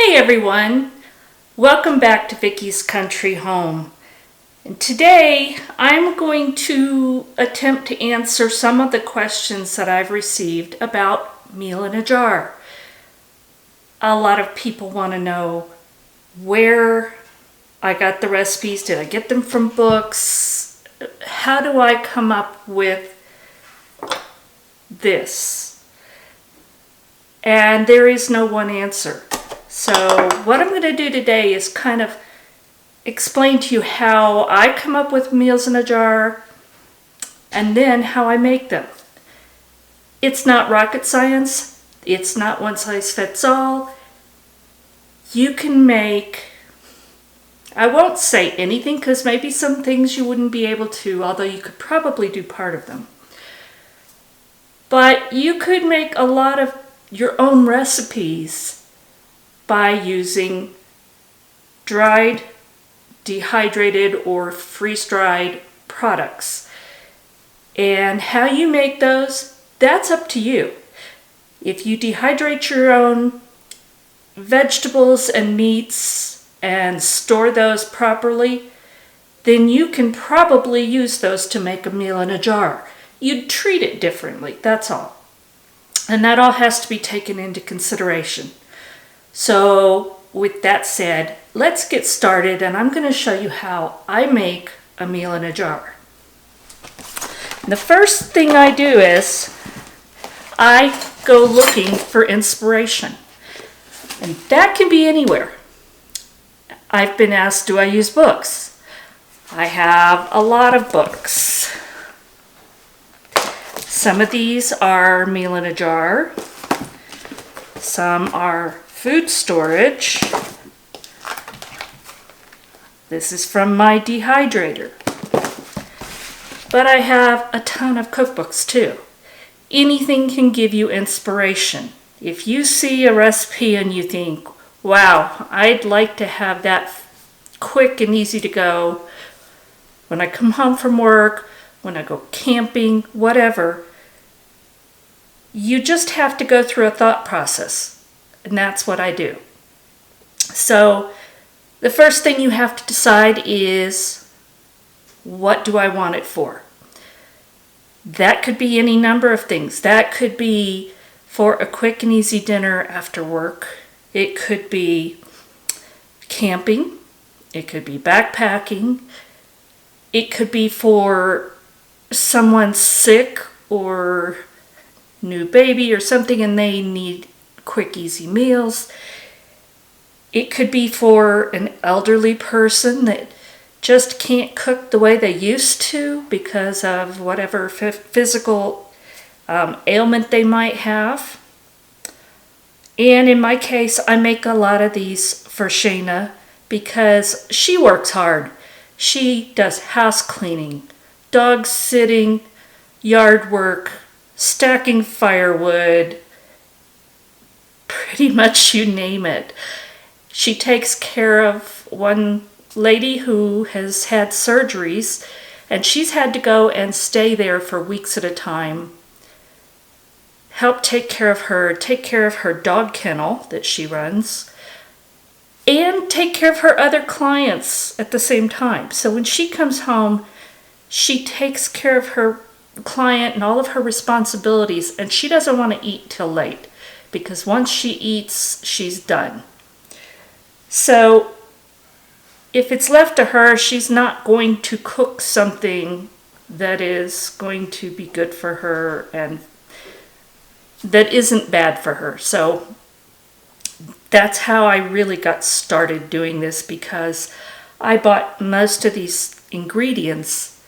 Hey everyone, welcome back to Vickie's Country Home. And today I'm going to attempt to answer some of the questions that I've received about meal in a jar. A lot of people want to know where I got the recipes. Did I get them from books? How do I come up with this? And there is no one answer. So what I'm going to do today is kind of explain to you how I come up with meals in a jar and then how I make them. It's not rocket science. It's not one size fits all. You can make, I won't say anything because maybe some things you wouldn't be able to, although you could probably do part of them. But you could make a lot of your own recipes by using dried, dehydrated, or freeze-dried products. And how you make those, that's up to you. If you dehydrate your own vegetables and meats and store those properly, then you can probably use those to make a meal in a jar. You'd treat it differently, that's all. And that all has to be taken into consideration. So with that said, let's get started, and I'm going to show you how I make a meal in a jar. The first thing I do is I go looking for inspiration, and that can be anywhere. I've been asked, do I use books? I have a lot of books. Some of these are meal in a jar. Some are food storage. This is from my dehydrator. But I have a ton of cookbooks too. Anything can give you inspiration. If you see a recipe and you think, wow, I'd like to have that quick and easy to go when I come home from work, when I go camping, whatever, you just have to go through a thought process. And that's what I do. So the first thing you have to decide is, what do I want it for? That could be any number of things. That could be for a quick and easy dinner after work. It could be camping. It could be backpacking. It could be for someone sick or new baby or something and they need quick, easy meals. It could be for an elderly person that just can't cook the way they used to because of whatever physical ailment they might have. And in my case, I make a lot of these for Shayna because she works hard. She does house cleaning, dog sitting, yard work, stacking firewood, pretty much you name it. She takes care of one lady who has had surgeries, and she's had to go and stay there for weeks at a time, help take care of her dog kennel that she runs, and take care of her other clients at the same time. So when she comes home, she takes care of her client and all of her responsibilities, and she doesn't want to eat till late because once she eats, she's done. So if it's left to her, she's not going to cook something that is going to be good for her and that isn't bad for her. So that's how I really got started doing this, because I bought most of these ingredients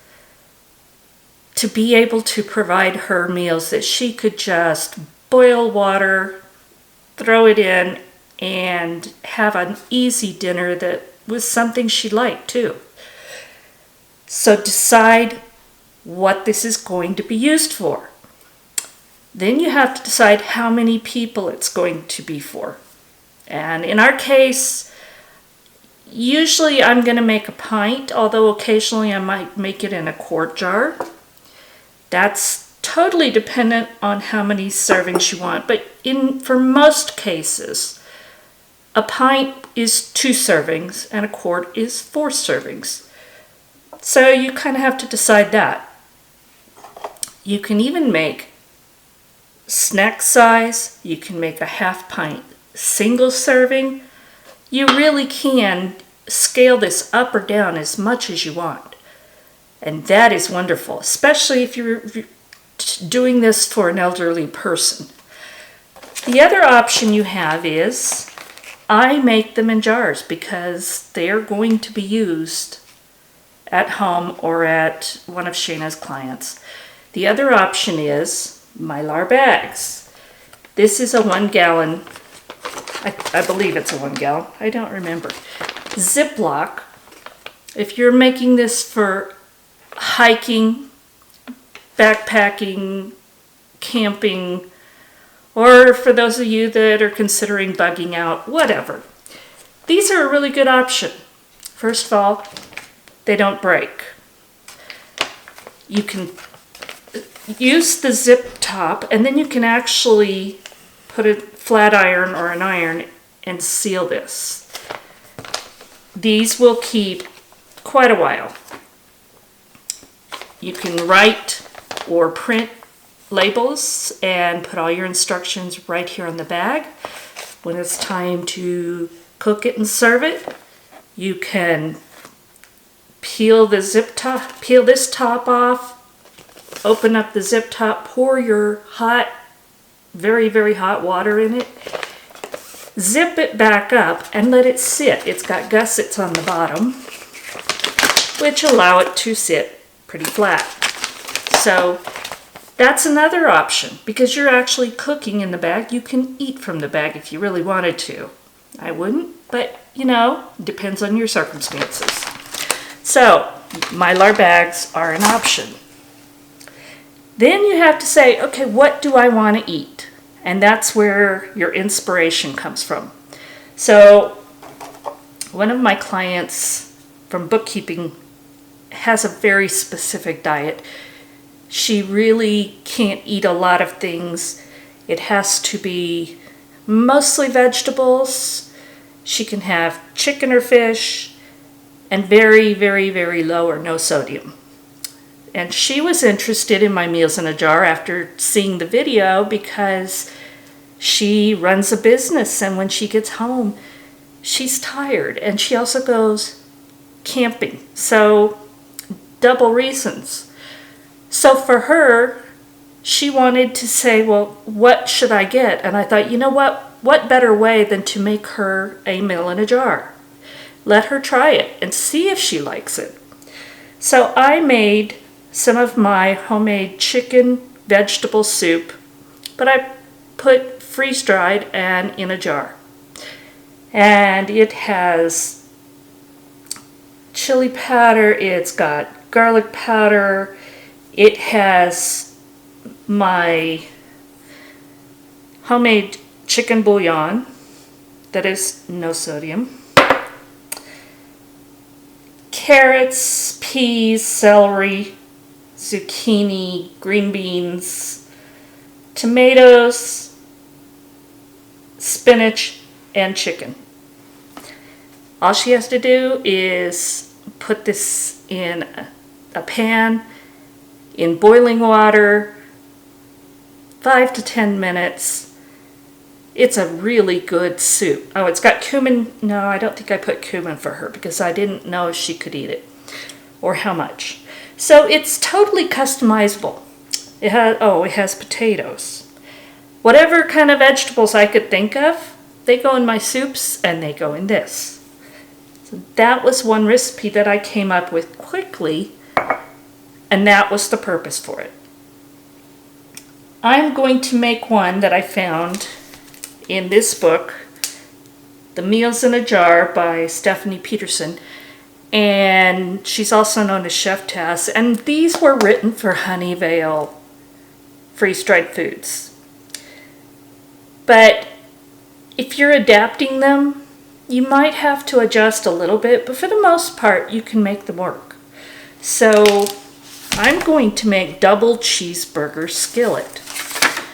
to be able to provide her meals that she could just boil water, throw it in, and have an easy dinner that was something she liked too. So decide what this is going to be used for. Then you have to decide how many people it's going to be for. And in our case, usually I'm going to make a pint, although occasionally I might make it in a quart jar. That's totally dependent on how many servings you want, but for most cases, A pint is 2 servings and a quart is 4 servings. So you kind of have to decide that. You can even make snack size. You can make a half pint single serving. You really can scale this up or down as much as you want. And that is wonderful, especially if you're doing this for an elderly person. The other option you have is I make them in jars because they are going to be used at home or at one of Shayna's clients. The other option is Mylar bags. This is a 1 gallon, I believe it's a 1 gallon, I don't remember. Ziploc. If you're making this for hiking, backpacking, camping, or for those of you that are considering bugging out, whatever. These are a really good option. First of all, they don't break. You can use the zip top, and then you can actually put a flat iron or an iron and seal this. These will keep quite a while. You can write or print labels and put all your instructions right here on the bag. When it's time to cook it and serve it, you can peel this top off, open up the zip top, pour your hot, very, very hot water in it, zip it back up and let it sit. It's got gussets on the bottom, which allow it to sit pretty flat. So that's another option. Because you're actually cooking in the bag, you can eat from the bag if you really wanted to. I wouldn't, but you know, depends on your circumstances. So Mylar bags are an option. Then you have to say, okay, what do I want to eat? And that's where your inspiration comes from. So one of my clients from bookkeeping has a very specific diet. She really can't eat a lot of things. It has to be mostly vegetables. She can have chicken or fish, and very, very, very low or no sodium. And she was interested in my meals in a jar after seeing the video because she runs a business, and when she gets home, she's tired, and she also goes camping. So double reasons. So for her, she wanted to say, well, what should I get? And I thought, you know what better way than to make her a meal in a jar? Let her try it and see if she likes it. So I made some of my homemade chicken vegetable soup, but I put freeze-dried and in a jar. And it has chili powder, it's got garlic powder, it has my homemade chicken bouillon that is no sodium, carrots, peas, celery, zucchini, green beans, tomatoes, spinach, and chicken. All she has to do is put this in a pan in boiling water, 5 to 10 minutes. It's a really good soup. Oh, it's got cumin. No, I don't think I put cumin for her because I didn't know if she could eat it or how much. So it's totally customizable. It has potatoes. Whatever kind of vegetables I could think of, they go in my soups and they go in this. So that was one recipe that I came up with quickly, and that was the purpose for it. I'm going to make one that I found in this book, The Meals in a Jar by Stephanie Peterson, and she's also known as Chef Tess, and these were written for Honeyvale freeze-dried foods. But if you're adapting them, you might have to adjust a little bit, but for the most part, you can make them work. So I'm going to make double cheeseburger skillet,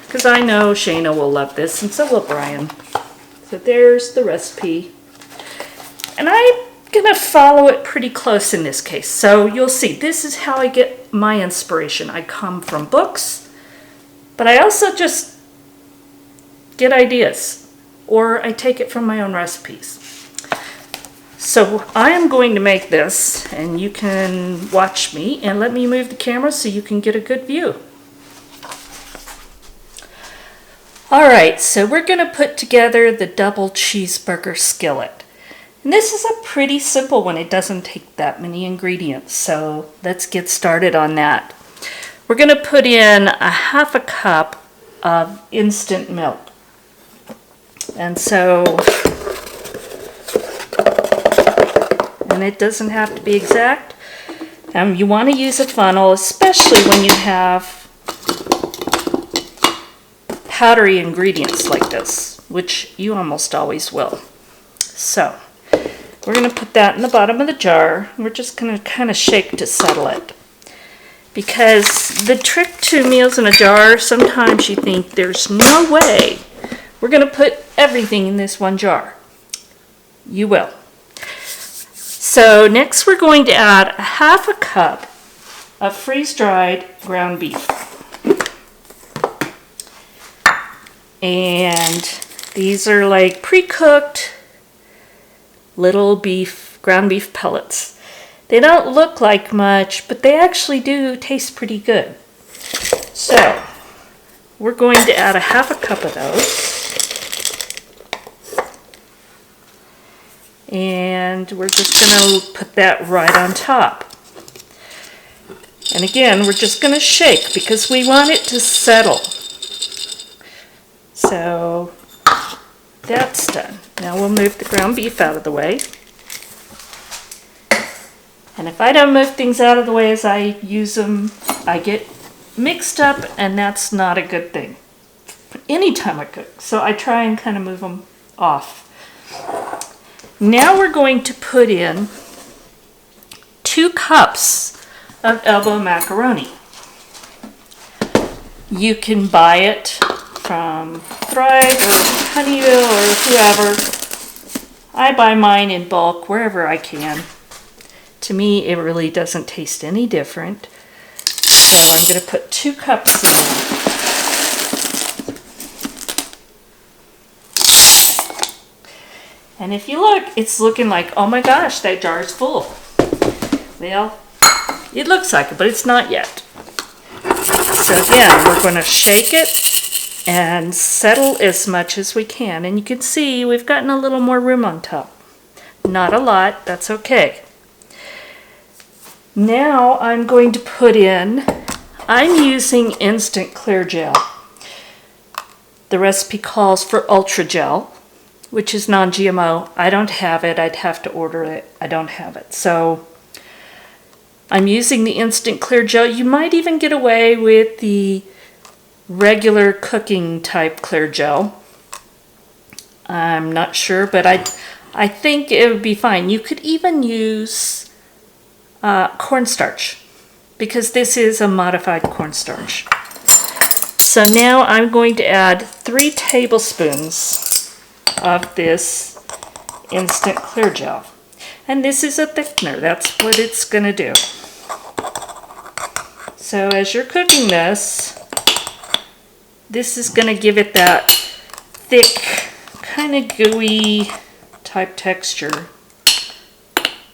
because I know Shayna will love this, and so will Brian. So there's the recipe. And I'm gonna follow it pretty close in this case. So you'll see, this is how I get my inspiration. I come from books, but I also just get ideas, or I take it from my own recipes. So I am going to make this, and you can watch me, and let me move the camera so you can get a good view. Alright, so we're going to put together the double cheeseburger skillet. And this is a pretty simple one. It doesn't take that many ingredients, so let's get started on that. We're going to put in a half a cup of instant milk. And so, and it doesn't have to be exact. You want to use a funnel, especially when you have powdery ingredients like this, which you almost always will. So, we're going to put that in the bottom of the jar. We're just going to kind of shake to settle it. Because the trick to meals in a jar, sometimes you think there's no way we're going to put everything in this one jar. You will. So next we're going to add a half a cup of freeze-dried ground beef. And these are like pre-cooked little ground beef pellets. They don't look like much, but they actually do taste pretty good. So we're going to add a half a cup of those. And we're just going to put that right on top. And again, we're just going to shake because we want it to settle. So that's done. Now we'll move the ground beef out of the way. And if I don't move things out of the way as I use them, I get mixed up, and that's not a good thing anytime I cook. So I try and kind of move them off. Now we're going to put in 2 cups of elbow macaroni. You can buy it from Thrive or Honeyville or whoever. I buy mine in bulk wherever I can. To me, it really doesn't taste any different. So I'm going to put 2 cups in. And if you look, it's looking like, oh my gosh, that jar is full. Well, it looks like it, but it's not yet. So again, we're going to shake it and settle as much as we can. And you can see we've gotten a little more room on top. Not a lot, that's okay. Now I'm going to put in, I'm using instant clear gel. The recipe calls for ultra gel, which is non-GMO. I don't have it. I'd have to order it. I don't have it. So I'm using the instant clear gel. You might even get away with the regular cooking type clear gel. I'm not sure, but I think it would be fine. You could even use cornstarch, because this is a modified cornstarch. So now I'm going to add 3 tablespoons of this instant clear gel. And this is a thickener. That's what it's going to do. So as you're cooking this, this is going to give it that thick, kind of gooey type texture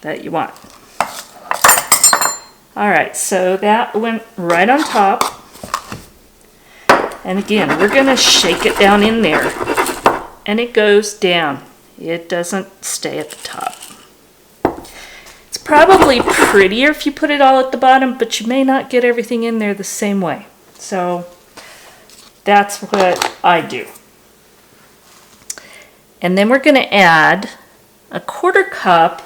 that you want. Alright, so that went right on top. And again, we're going to shake it down in there. And it goes down. It doesn't stay at the top. It's probably prettier if you put it all at the bottom, but you may not get everything in there the same way. So that's what I do. And then we're going to add a 1/4 cup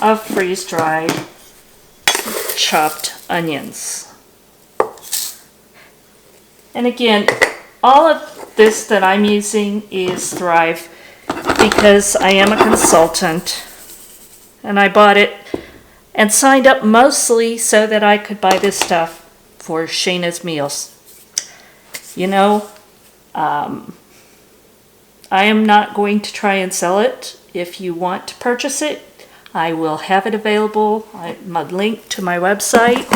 of freeze-dried chopped onions. And again, all of this that I'm using is Thrive because I am a consultant and I bought it and signed up mostly so that I could buy this stuff for Shayna's meals. You know, I am not going to try and sell it. If you want to purchase it, I will have it available. My link to my website.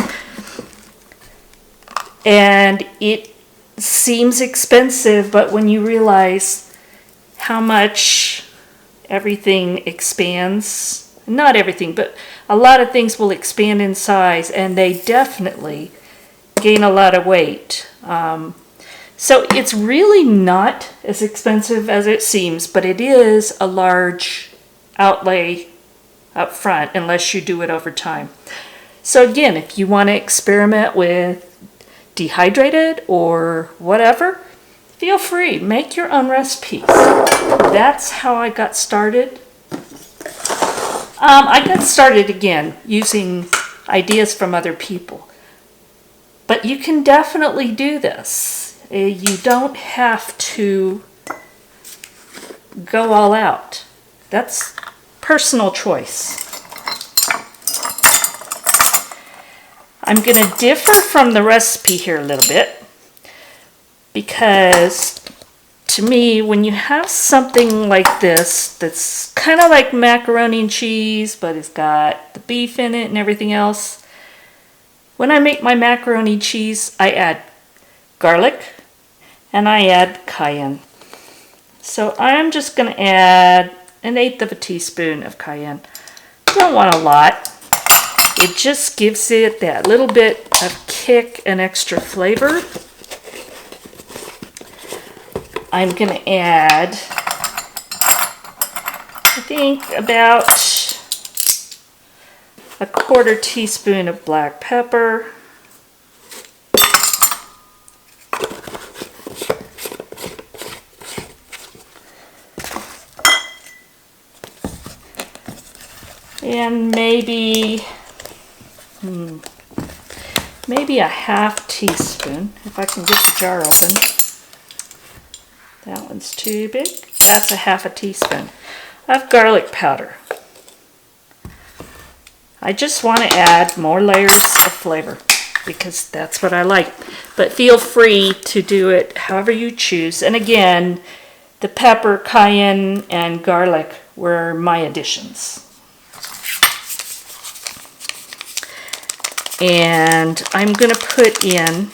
And it seems expensive, but when you realize how much everything expands, not everything, but a lot of things will expand in size, and they definitely gain a lot of weight. So it's really not as expensive as it seems, but it is a large outlay up front unless you do it over time. So again, if you want to experiment with dehydrated or whatever, feel free, make your own recipes. That's how I got started. I got started again using ideas from other people. But you can definitely do this. You don't have to go all out. That's personal choice. I'm going to differ from the recipe here a little bit because to me, when you have something like this that's kind of like macaroni and cheese, but it's got the beef in it and everything else, when I make my macaroni and cheese, I add garlic and I add cayenne. So I'm just going to add 1/8 of a teaspoon of cayenne. Don't want a lot. It just gives it that little bit of kick and extra flavor. I'm going to add, I think, about 1/4 teaspoon of black pepper. And maybe a 1/2 teaspoon, if I can get the jar open. That one's too big. That's 1/2 teaspoon of garlic powder. I just want to add more layers of flavor because that's what I like. But feel free to do it however you choose. And again, the pepper, cayenne, and garlic were my additions. And I'm going to put in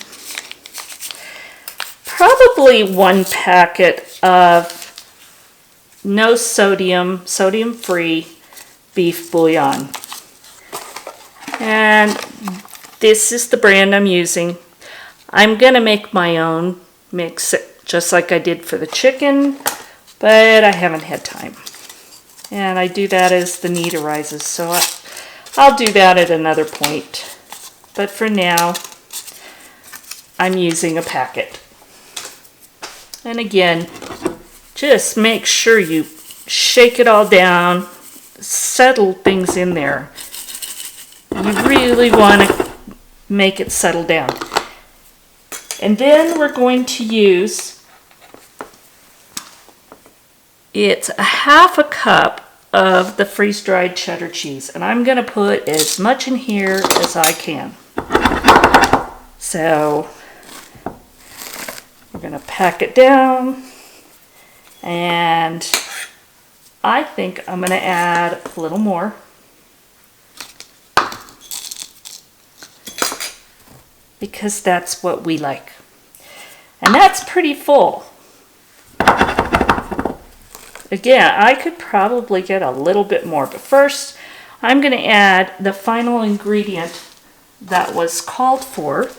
probably 1 packet of no sodium, sodium-free beef bouillon. And this is the brand I'm using. I'm going to make my own, mix it just like I did for the chicken, but I haven't had time. And I do that as the need arises, so I'll do that at another point. But for now, I'm using a packet. And again, just make sure you shake it all down, settle things in there. You really want to make it settle down. And then we're going to use, it's 1/2 cup of the freeze-dried cheddar cheese. And I'm going to put as much in here as I can. So we're going to pack it down, and I think I'm going to add a little more. Because that's what we like. And that's pretty full. Again, I could probably get a little bit more, but first I'm going to add the final ingredient that was called for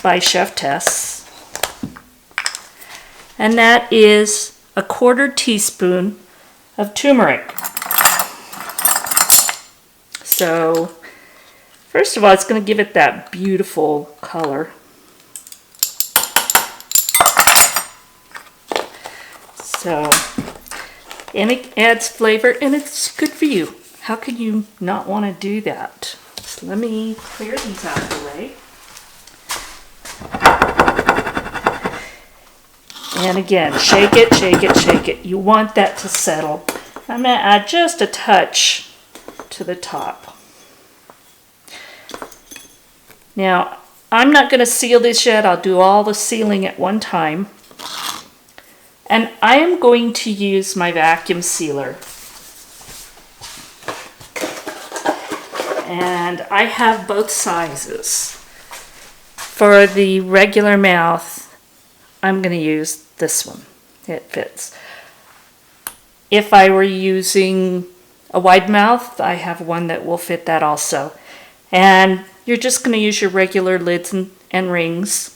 by Chef Tess, and that is 1/4 teaspoon of turmeric. So first of all, it's going to give it that beautiful color. So, and it adds flavor, and it's good for you. How could you not want to do that? So let me clear these out of the way. And again, shake it, shake it, shake it. You want that to settle. I'm going to add just a touch to the top. Now, I'm not going to seal this yet. I'll do all the sealing at one time. And I am going to use my vacuum sealer. And I have both sizes. For the regular mouth, I'm going to use this one. It fits. If I were using a wide mouth, I have one that will fit that also. And you're just going to use your regular lids and rings.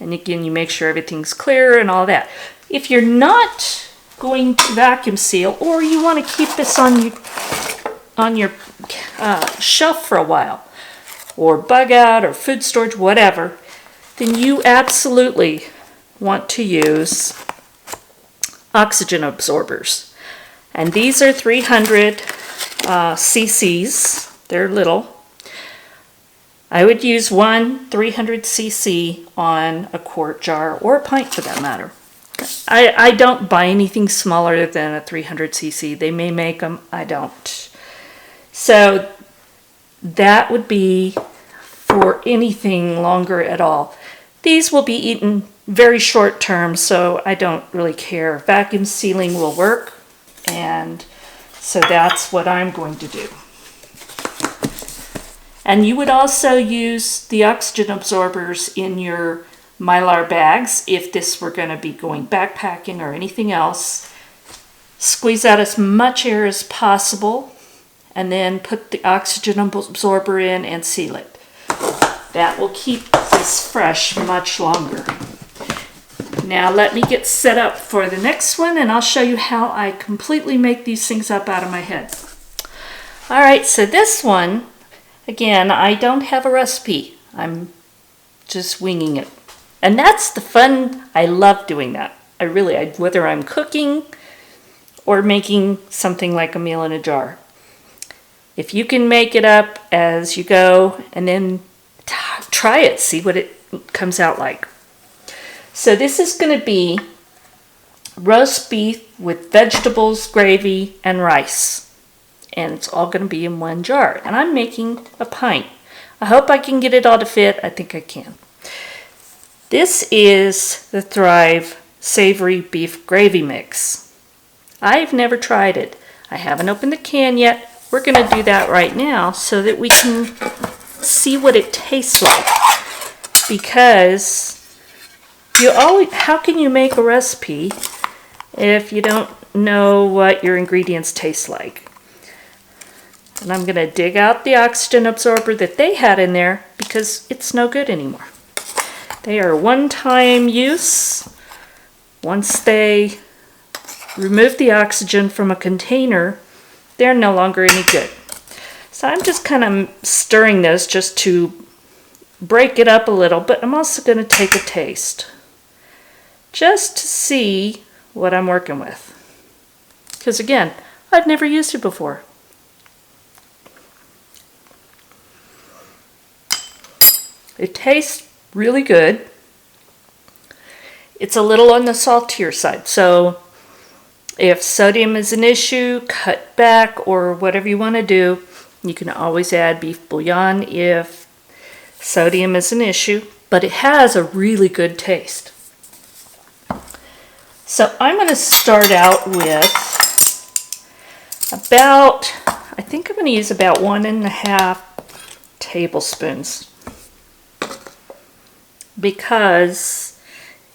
And again, you make sure everything's clear and all that. If you're not going to vacuum seal, or you want to keep this on your shelf for a while, or bug out or food storage, whatever, then you absolutely want to use oxygen absorbers. And these are 300 cc's. They're little. I would use one 300 cc on a quart jar, or a pint for that matter. I don't buy anything smaller than a 300 cc. They may make them, I don't. So that would be for anything longer at all. These will be eaten very short term, so I don't really care. Vacuum sealing will work, and so that's what I'm going to do. And you would also use the oxygen absorbers in your Mylar bags if this were going to be going backpacking or anything else. Squeeze out as much air as possible and then put the oxygen absorber in and seal it. That will keep this fresh much longer. Now let me get set up for the next one, and I'll show you how I completely make these things up out of my head. Alright, so this one, again, I don't have a recipe. I'm just winging it. And that's the fun. I love doing that. Whether I'm cooking or making something like a meal in a jar. If you can make it up as you go and then try it, see what it comes out like. So this is going to be roast beef with vegetables, gravy, and rice. And it's all going to be in one jar. And I'm making a pint. I hope I can get it all to fit. I think I can. This is the Thrive Savory Beef Gravy Mix. I've never tried it. I haven't opened the can yet. We're going to do that right now so that we can see what it tastes like. Because how can you make a recipe if you don't know what your ingredients taste like? And I'm going to dig out the oxygen absorber that they had in there because it's no good anymore. They are one-time use. Once they remove the oxygen from a container, they're no longer any good. So I'm just kind of stirring this just to break it up a little, but I'm also going to take a taste just to see what I'm working with. Because again, I've never used it before. It tastes really good. It's a little on the saltier side, so if sodium is an issue, cut back, or whatever you want to do. You can always add beef bouillon if sodium is an issue, but it has a really good taste. So I'm going to start out with I think I'm going to use about 1.5 tablespoons. Because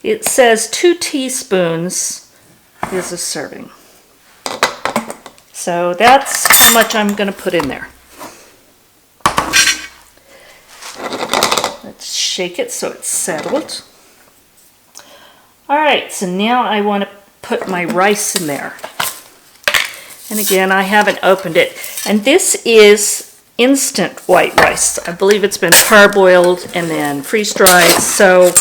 it says 2 teaspoons is a serving. So that's how much I'm going to put in there. Let's shake it so it's settled. Alright, so now I want to put my rice in there. And again, I haven't opened it. And this is instant white rice. I believe it's been parboiled and then freeze-dried, so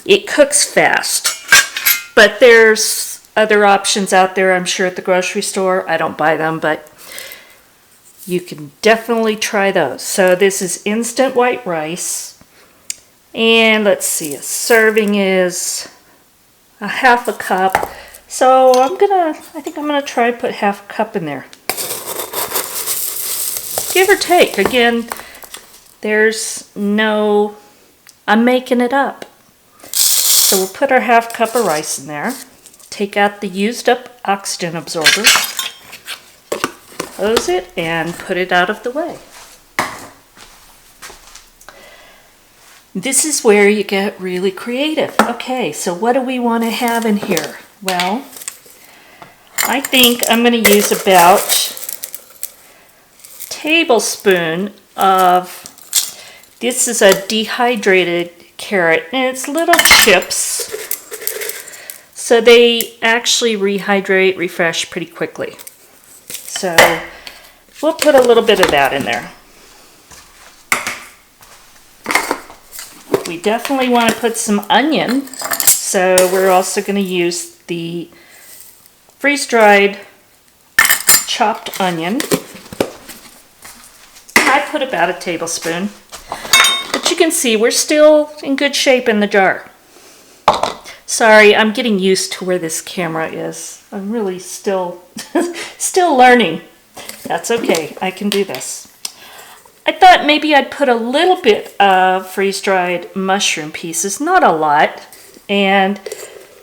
it cooks fast. But there's other options out there, I'm sure, at the grocery store. I don't buy them, but you can definitely try those. So this is instant white rice. And let's see, a serving is a 1/2 cup. So I think I'm gonna try to put 1/2 cup in there. Give or take. Again, I'm making it up. So we'll put our half cup of rice in there. Take out the used up oxygen absorber. Close it and put it out of the way. This is where you get really creative. Okay, so what do we want to have in here? Well, I think I'm going to use about a tablespoon of, this is a dehydrated carrot, and it's little chips. So they actually rehydrate, refresh pretty quickly. So we'll put a little bit of that in there. We definitely want to put some onion, so we're also going to use the freeze-dried chopped onion. I put about a tablespoon, but you can see we're still in good shape in the jar. Sorry, I'm getting used to where this camera is. I'm really still learning. That's okay, I can do this. I thought maybe I'd put a little bit of freeze-dried mushroom pieces, not a lot. And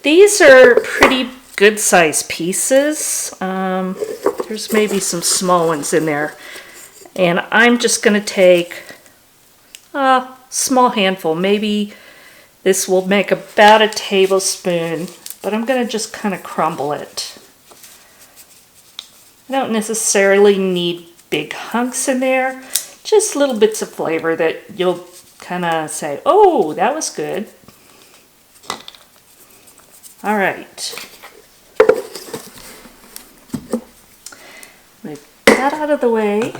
these are pretty good sized pieces. There's maybe some small ones in there. And I'm just going to take a small handful. Maybe this will make about a tablespoon, but I'm going to just kind of crumble it. I don't necessarily need big hunks in there. Just little bits of flavor that you'll kind of say, oh, that was good. All right. Move that out of the way.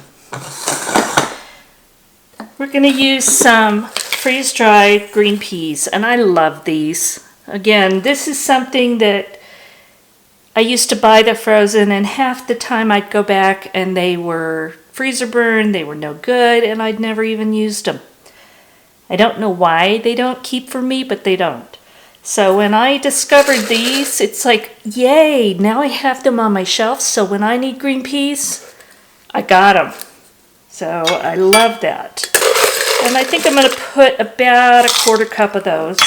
We're going to use some freeze-dried green peas, and I love these. Again, this is something that I used to buy the frozen, and half the time I'd go back and they were freezer burned, they were no good, and I'd never even used them. I don't know why they don't keep for me, but they don't. So when I discovered these, it's like, yay, now I have them on my shelf, so when I need green peas, I got them. So I love that. And I think I'm going to put about a 1/4 cup of those.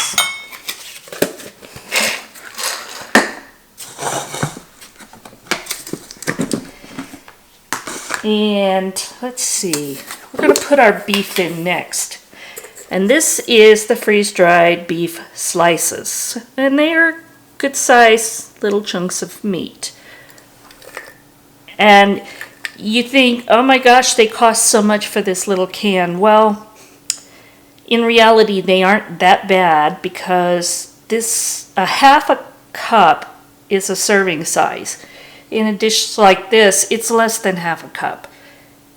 And let's see, we're going to put our beef in next. And this is the freeze-dried beef slices. And they are good size little chunks of meat. And you think, oh my gosh, they cost so much for this little can. Well, in reality, they aren't that bad because this, a half a cup is a serving size. In a dish like this, it's less than half a cup.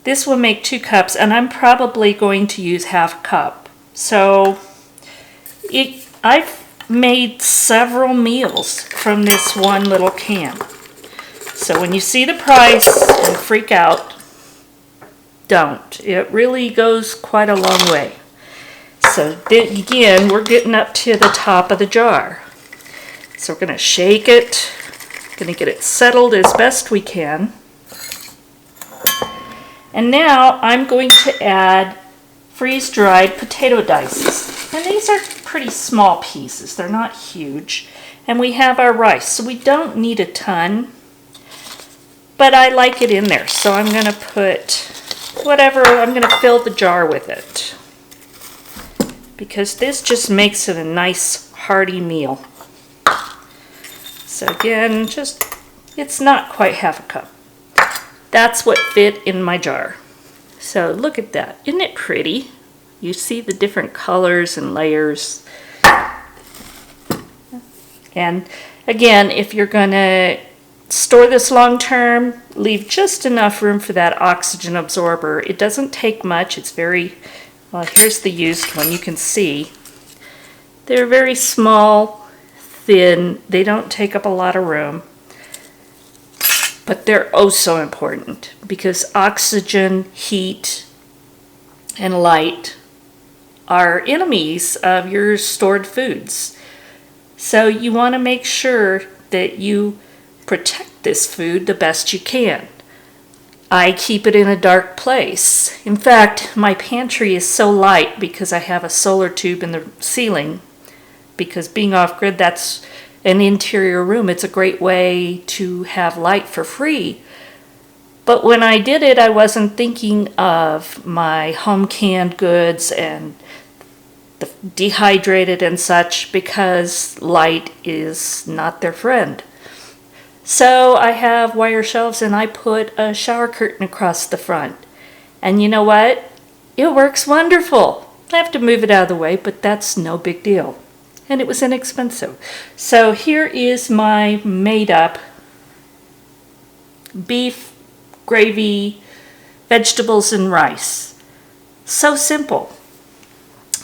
This will make 2 cups, and I'm probably going to use half a cup. So I've made several meals from this one little can. So when you see the price and freak out, don't. It really goes quite a long way. So again, we're getting up to the top of the jar. So we're going to shake it. Going to get it settled as best we can. And now I'm going to add freeze-dried potato dices. And these are pretty small pieces. They're not huge. And we have our rice. So we don't need a ton. But I like it in there. So I'm going to put whatever, I'm going to fill the jar with it. Because this just makes it a nice hearty meal. So again, it's not quite half a cup. That's what fit in my jar. So look at that. Isn't it pretty? You see the different colors and layers. And again, if you're going to store this long term, leave just enough room for that oxygen absorber. It doesn't take much. It's very, well, here's the used one. You can see they're very small, thin. They don't take up a lot of room. But they're oh so important because oxygen, heat, and light are enemies of your stored foods. So you want to make sure that you protect this food the best you can. I keep it in a dark place. In fact, my pantry is so light because I have a solar tube in the ceiling because being off-grid, that's an interior room. It's a great way to have light for free. But when I did it, I wasn't thinking of my home canned goods and the dehydrated and such, because light is not their friend. So I have wire shelves and I put a shower curtain across the front. And you know what? It works wonderful. I have to move it out of the way, but that's no big deal. And it was inexpensive. So here is my made up beef, gravy, vegetables, and rice. So simple.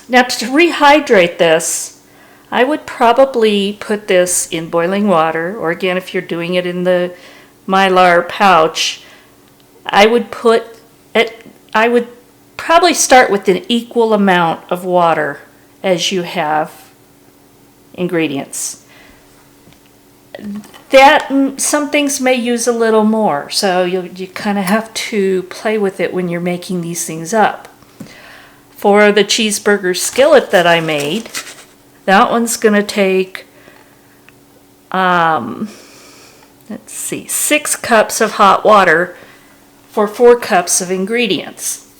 Now to rehydrate this, I would probably put this in boiling water, or again, if you're doing it in the Mylar pouch, I would probably start with an equal amount of water as you have ingredients. That some things may use a little more, so you kind of have to play with it when you're making these things up. For the cheeseburger skillet that I made, that one's going to take, let's see, 6 cups of hot water for 4 cups of ingredients,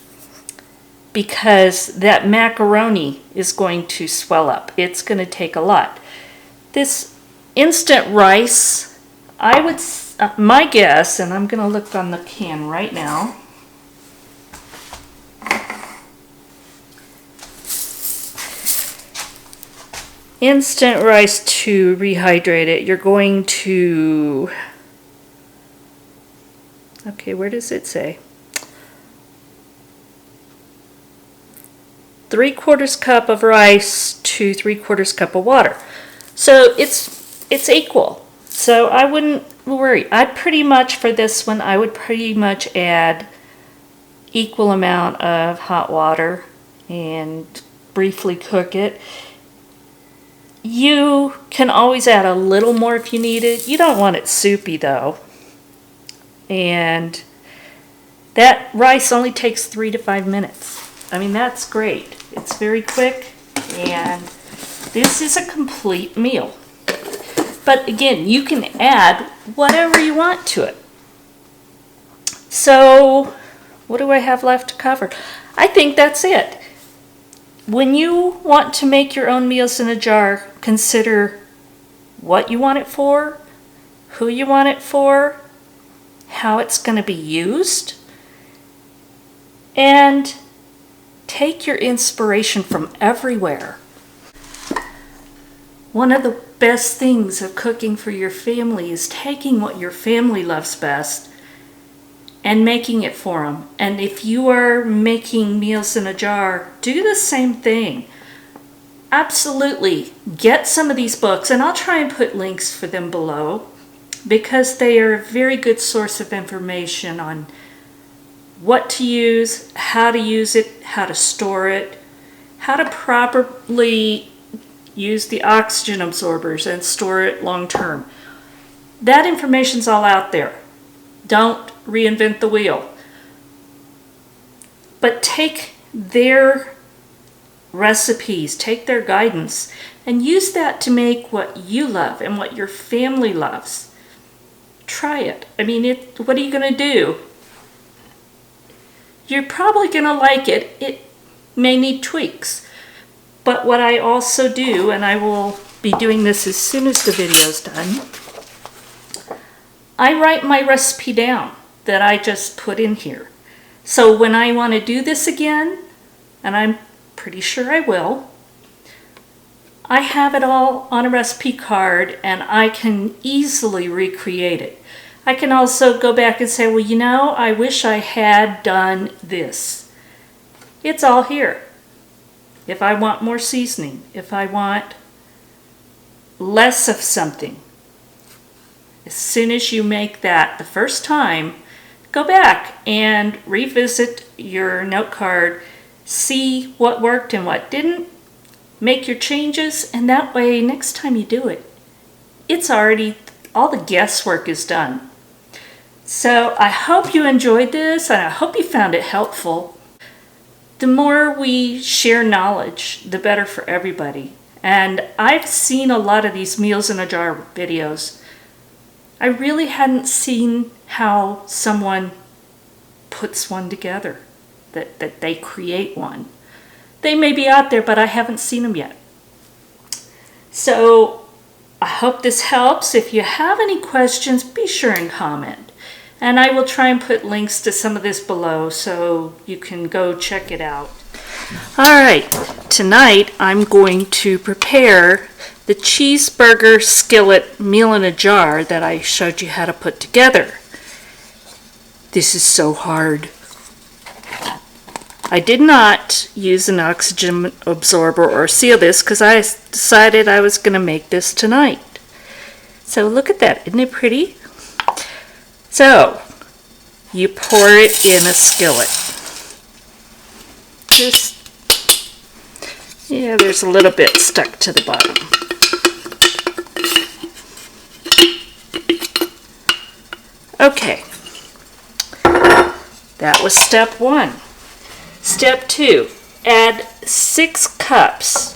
because that macaroni is going to swell up. It's going to take a lot. This instant rice, I would, my guess, and I'm going to look on the can right now. Instant rice, to rehydrate it, you're going to, okay, where does it say? 3/4 cup of rice to 3/4 cup of water. So it's equal. So I wouldn't worry. I'd pretty much, for this one, I would pretty much add equal amount of hot water and briefly cook it. You can always add a little more if you need it. You don't want it soupy though. And that rice only takes 3 to 5 minutes. I mean, that's great. It's very quick, and this is a complete meal. But again, you can add whatever you want to it. So, what do I have left to cover? I think that's it. When you want to make your own meals in a jar, consider what you want it for, who you want it for, how it's going to be used, and take your inspiration from everywhere. One of the best things of cooking for your family is taking what your family loves best and making it for them. And if you are making meals in a jar, do the same thing. Absolutely. Get some of these books, and I'll try and put links for them below, because they are a very good source of information on what to use, how to use it, how to store it, how to properly use the oxygen absorbers and store it long term. That information's all out there. Don't reinvent the wheel. But take their recipes, take their guidance, and use that to make what you love and what your family loves. Try it. I mean, what are you going to do? You're probably going to like it. It may need tweaks. But what I also do, and I will be doing this as soon as the video's done, I write my recipe down that I just put in here. So when I want to do this again, and I'm pretty sure I will, I have it all on a recipe card and I can easily recreate it. I can also go back and say, well, you know, I wish I had done this. It's all here. If I want more seasoning, if I want less of something, as soon as you make that the first time, go back and revisit your note card, see what worked and what didn't, make your changes, and that way next time you do it, it's already, all the guesswork is done. So I hope you enjoyed this, and I hope you found it helpful. The more we share knowledge, the better for everybody. And I've seen a lot of these meals in a jar videos. I really hadn't seen how someone puts one together, that they create one. They may be out there, but I haven't seen them yet. So I hope this helps. If you have any questions, be sure and comment. And I will try and put links to some of this below so you can go check it out. All right, tonight I'm going to prepare the cheeseburger skillet meal in a jar that I showed you how to put together. This is so hard. I did not use an oxygen absorber or seal this because I decided I was going to make this tonight. So look at that, isn't it pretty? So you pour it in a skillet. Yeah, there's a little bit stuck to the bottom. Okay, that was step 1. Step 2, add 6 cups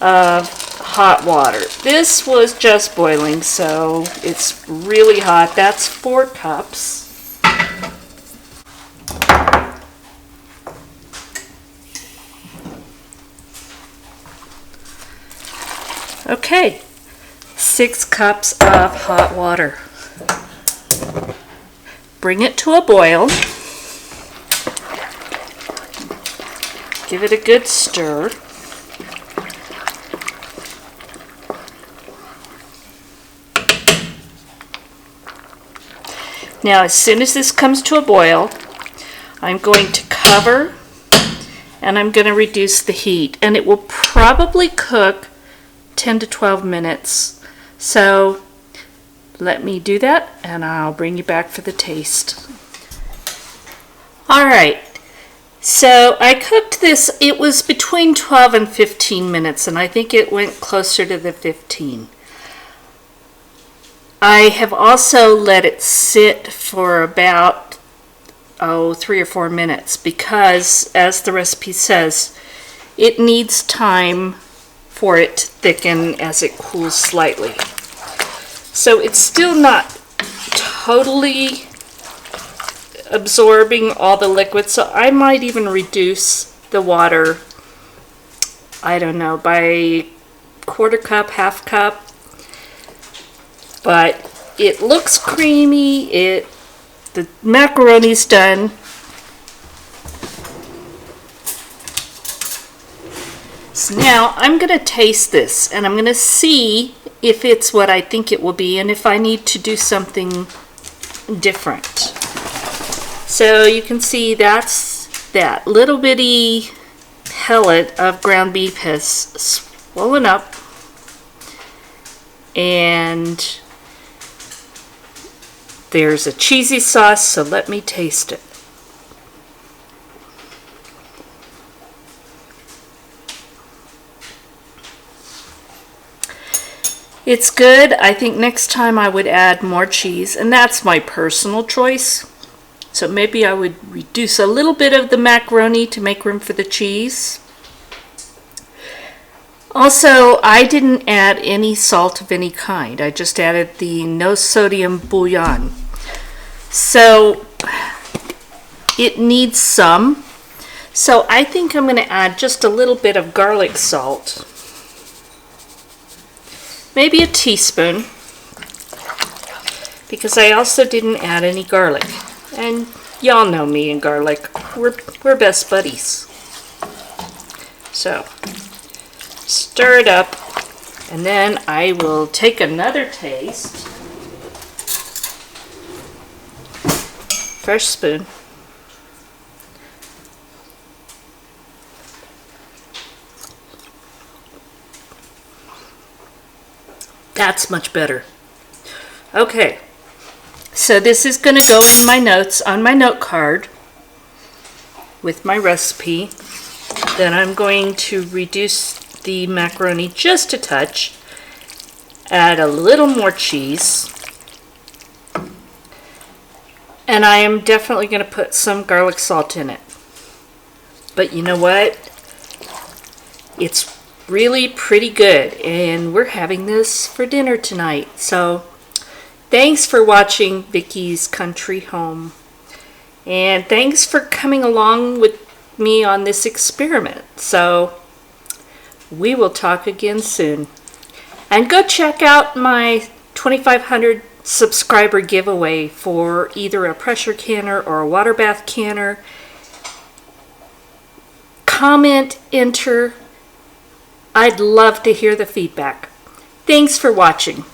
of hot water. This was just boiling, so it's really hot. That's 4 cups. Okay, 6 cups of hot water. Bring it to a boil. Give it a good stir. Now, as soon as this comes to a boil, I'm going to cover and I'm going to reduce the heat. And it will probably cook 10 to 12 minutes. So let me do that and I'll bring you back for the taste. All right, so I cooked this, it was between 12 and 15 minutes, and I think it went closer to the 15. I have also let it sit for about 3 or 4 minutes because, as the recipe says, it needs time for it to thicken as it cools slightly. So it's still not totally absorbing all the liquid, so I might even reduce the water, I don't know, by 1/4 cup, 1/2 cup. But it looks creamy. The macaroni's done. So now I'm going to taste this and I'm going to see if it's what I think it will be and if I need to do something different. So you can see that's that little bitty pellet of ground beef has swollen up, and there's a cheesy sauce, so let me taste it. It's good. I think next time I would add more cheese, and that's my personal choice. So maybe I would reduce a little bit of the macaroni to make room for the cheese. Also, I didn't add any salt of any kind. I just added the no sodium bouillon. So it needs some. So I think I'm going to add just a little bit of garlic salt. Maybe a teaspoon, because I also didn't add any garlic. And y'all know me and garlic. We're best buddies. So stir it up, and then I will take another taste. Fresh spoon. That's much better. Okay, so this is going to go in my notes on my note card with my recipe. Then I'm going to reduce the macaroni just a touch, add a little more cheese, and I am definitely going to put some garlic salt in it. But you know what? It's really pretty good, and we're having this for dinner tonight. So thanks for watching Vickie's Country Home, and thanks for coming along with me on this experiment. So we will talk again soon, and go check out my 2,500 subscriber giveaway for either a pressure canner or a water bath canner. Comment, enter. I'd love to hear the feedback. Thanks for watching.